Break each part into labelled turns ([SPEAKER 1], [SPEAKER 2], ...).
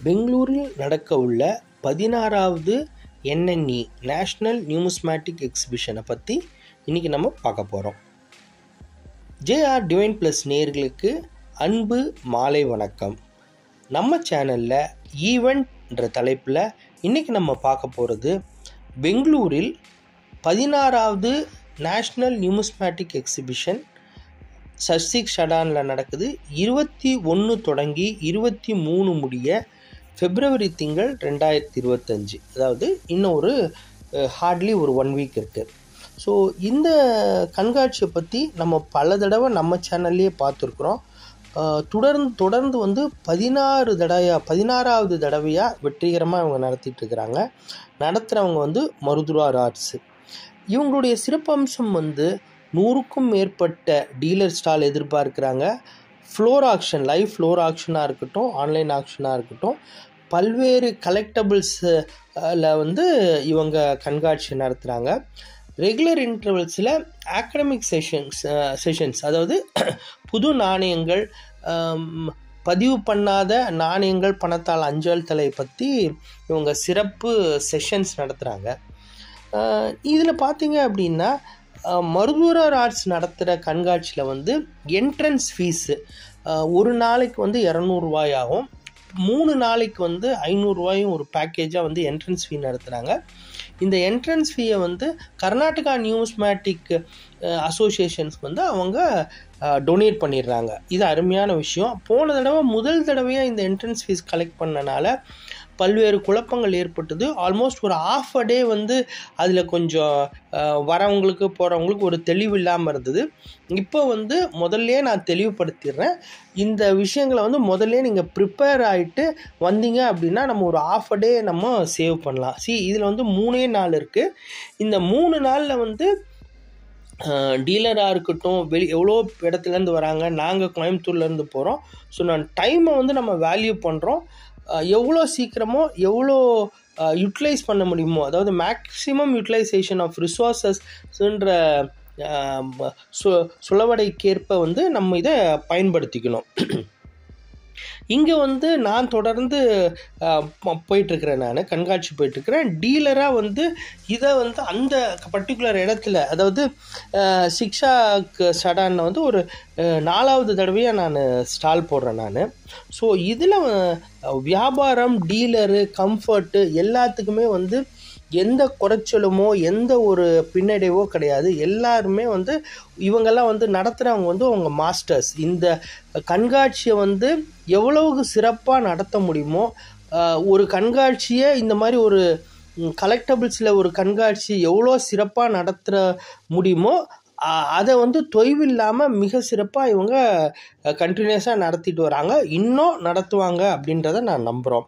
[SPEAKER 1] பெங்களூரில் நடக்க உள்ள 16வது NNE நேஷ்னல் நியூமிஸ்மேட்டிக் எக்ஸிபிஷனை பற்றி இன்றைக்கி நம்ம பார்க்க போகிறோம். JR டிவைன் ப்ளஸ் நேயர்களுக்கு அன்பு மாலை வணக்கம். நம்ம சேனலில் ஈவெண்ட்ன்ற தலைப்பில் இன்றைக்கி நம்ம பார்க்க போகிறது பெங்களூரில் 16வது நேஷ்னல் நியூமிஸ்மேட்டிக் எக்ஸிபிஷன் சர்சிக் ஷடானில் நடக்குது. 21 தொடங்கி 23 முடிய பிப்ரவரி திங்கள் 2025, அதாவது இன்னும் ஒரு ஹார்ட்லி ஒரு 1 வீக் இருக்குது. ஸோ இந்த கண்காட்சியை பற்றி நம்ம பல தடவை நம்ம சேனல்லையே பார்த்துருக்குறோம். தொடர்ந்து வந்து 16வது தடவையாக வெற்றிகரமாக இவங்க நடத்திட்டுருக்கிறாங்க. நடத்துகிறவங்க வந்து மருதுரார் ஆர்ட்ஸு. இவங்களுடைய சிறப்பம்சம் வந்து 100க்கும் மேற்பட்ட டீலர் ஸ்டால் எதிர்பார்க்குறாங்க. ஃப்ளோர் ஆக்ஷன், லைவ் ஃப்ளோர் ஆக்ஷனாக இருக்கட்டும், ஆன்லைன் ஆக்ஷனாக இருக்கட்டும், பல்வேறு கலெக்டபிள்ஸில் வந்து இவங்க கண்காட்சி நடத்துகிறாங்க. ரெகுலர் இன்டர்வல்ஸில் ஆக்கடமிக் செஷன்ஸ், அதாவது புது நாணயங்கள், பதிவு பண்ணாத நாணயங்கள், பணத்தால் அஞ்சல் தலை பற்றி இவங்க சிறப்பு செஷன்ஸ் நடத்துகிறாங்க. இதில் பார்த்தீங்க அப்படின்னா மருதுரார் ஆர்ட்ஸ் நடத்துகிற கண்காட்சியில் வந்து என்ட்ரன்ஸ் ஃபீஸு ஒரு நாளைக்கு வந்து 200 ரூபாயாகும், 3 நாளைக்கு வந்து 500 ரூபாயும் ஒரு பேக்கேஜாக வந்து என்ட்ரன்ஸ் ஃபீ நடத்துகிறாங்க. இந்த என்ட்ரன்ஸ் ஃபீயை வந்து கர்நாடகா நியூமிஸ்மேட்டிக் அசோசியேஷன்ஸ்க்கு வந்து அவங்க டொனேட் பண்ணிடுறாங்க. இது அருமையான விஷயம். போன தடவை முதல் தடவையாக இந்த என்ட்ரன்ஸ் ஃபீஸ் கலெக்ட் பண்ணனால பல்வேறு குழப்பங்கள் ஏற்பட்டது. ஆல்மோஸ்ட் ஒரு ½ டே வந்து அதில் கொஞ்சம் வரவங்களுக்கு போகிறவங்களுக்கு ஒரு தெளிவு இல்லாமல் இருந்தது. இப்போ வந்து முதல்ல நான் தெளிவுபடுத்திடுறேன். இந்த விஷயங்களை வந்து முதல்ல நீங்கள் ப்ரிப்பேர் ஆகிட்டு வந்தீங்க அப்படின்னா நம்ம ஒரு ½ டே நம்ம சேவ் பண்ணலாம். இதில் வந்து 3 நாள் இருக்குது. இந்த 3 நாளில் வந்து டீலராக இருக்கட்டும், எவ்வளோ இடத்துலேருந்து வராங்க, நாங்கள் கோயம்புத்தூர்லேருந்து போகிறோம். ஸோ நான் டைமை வந்து நம்ம வேல்யூ பண்ணுறோம். எவ்வளோ சீக்கிரமோ எவ்வளோ யூட்டிலைஸ் பண்ண முடியுமோ, அதாவது மேக்ஸிமம் யூட்டிலைசேஷன் ஆஃப் ரிசோர்ஸஸ்ன்ற சுழவடைக்கேற்ப வந்து நம்ம இதை பயன்படுத்திக்கணும். இங்கே வந்து நான் தொடர்ந்து போயிட்டுருக்கிறேன், நான் கண்காட்சி போயிட்டுருக்கிறேன். டீலராக வந்து இதை வந்து அந்த பர்டிகுலர் இடத்துல, அதாவது சிக்ஷாக்கு ஷடானில் வந்து ஒரு 4வது தடவையாக நான் ஸ்டால் போடுறேன் நான். ஸோ இதில் வியாபாரம், டீலரு, கம்ஃபர்ட்டு எல்லாத்துக்குமே வந்து எந்த குறைச்சலுமோ எந்த ஒரு பின்னடைவோ கிடையாது. எல்லாருமே வந்து இவங்கெல்லாம் வந்து நடத்துகிறவங்க வந்து அவங்க மாஸ்டர்ஸ். இந்த கண்காட்சியை வந்து எவ்வளவு சிறப்பாக நடத்த முடியுமோ, ஒரு கண்காட்சியை இந்த மாதிரி ஒரு கலெக்டபிள்ஸில் ஒரு கண்காட்சி எவ்வளோ சிறப்பாக நடத்துகிற முடியுமோ அதை வந்து தொய்வு இல்லாமல் மிக சிறப்பாக இவங்க கண்டினியூஸாக நடத்திட்டு வராங்க, இன்னும் நடத்துவாங்க அப்படின்றத நான் நம்புகிறோம்.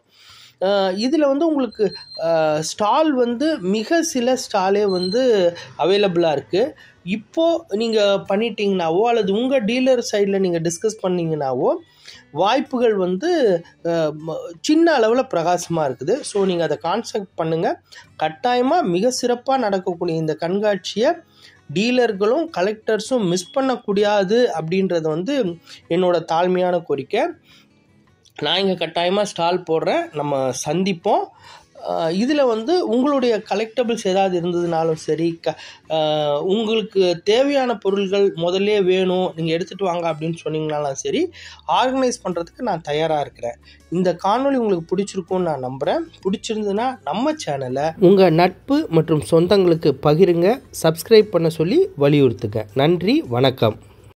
[SPEAKER 1] இதில் வந்து உங்களுக்கு ஸ்டால் வந்து மிக சில ஸ்டாலே வந்து அவைலபிளாக இருக்குது. இப்போது நீங்கள் பண்ணிட்டீங்கன்னாவோ அல்லது உங்கள் டீலர் சைடில் நீங்கள் டிஸ்கஸ் பண்ணிங்கன்னாவோ வாய்ப்புகள் வந்து சின்ன அளவில் பிரகாசமாக இருக்குது. ஸோ நீங்கள் அதை கான்செப்ட் பண்ணுங்கள். கட்டாயமாக மிக சிறப்பாக நடக்கக்கூடிய இந்த கண்காட்சியை டீலர்களும் கலெக்டர்ஸும் மிஸ் பண்ணக்கூடாது அப்படின்றது வந்து என்னோடய தாழ்மையான கோரிக்கை. நான் இங்கே கட்டாயமாக ஸ்டால் போடுறேன், நம்ம சந்திப்போம். இதில் வந்து உங்களுடைய கலெக்டபிள்ஸ் ஏதாவது இருந்ததுனாலும் சரி, உங்களுக்கு தேவையான பொருள்கள் முதல்ல வேணும், நீங்கள் எடுத்துகிட்டு வாங்க அப்படின்னு சொன்னீங்கனாலும் சரி, ஆர்கனைஸ் பண்ணுறதுக்கு நான் தயாராக இருக்கிறேன். இந்த காணொளி உங்களுக்கு பிடிச்சிருக்கும்னு நான் நம்புகிறேன். பிடிச்சிருந்ததுன்னா நம்ம சேனலை உங்கள் நட்பு மற்றும் சொந்தங்களுக்கு பகிருங்க, சப்ஸ்கிரைப் பண்ண சொல்லி வலியுறுத்துங்க. நன்றி, வணக்கம்.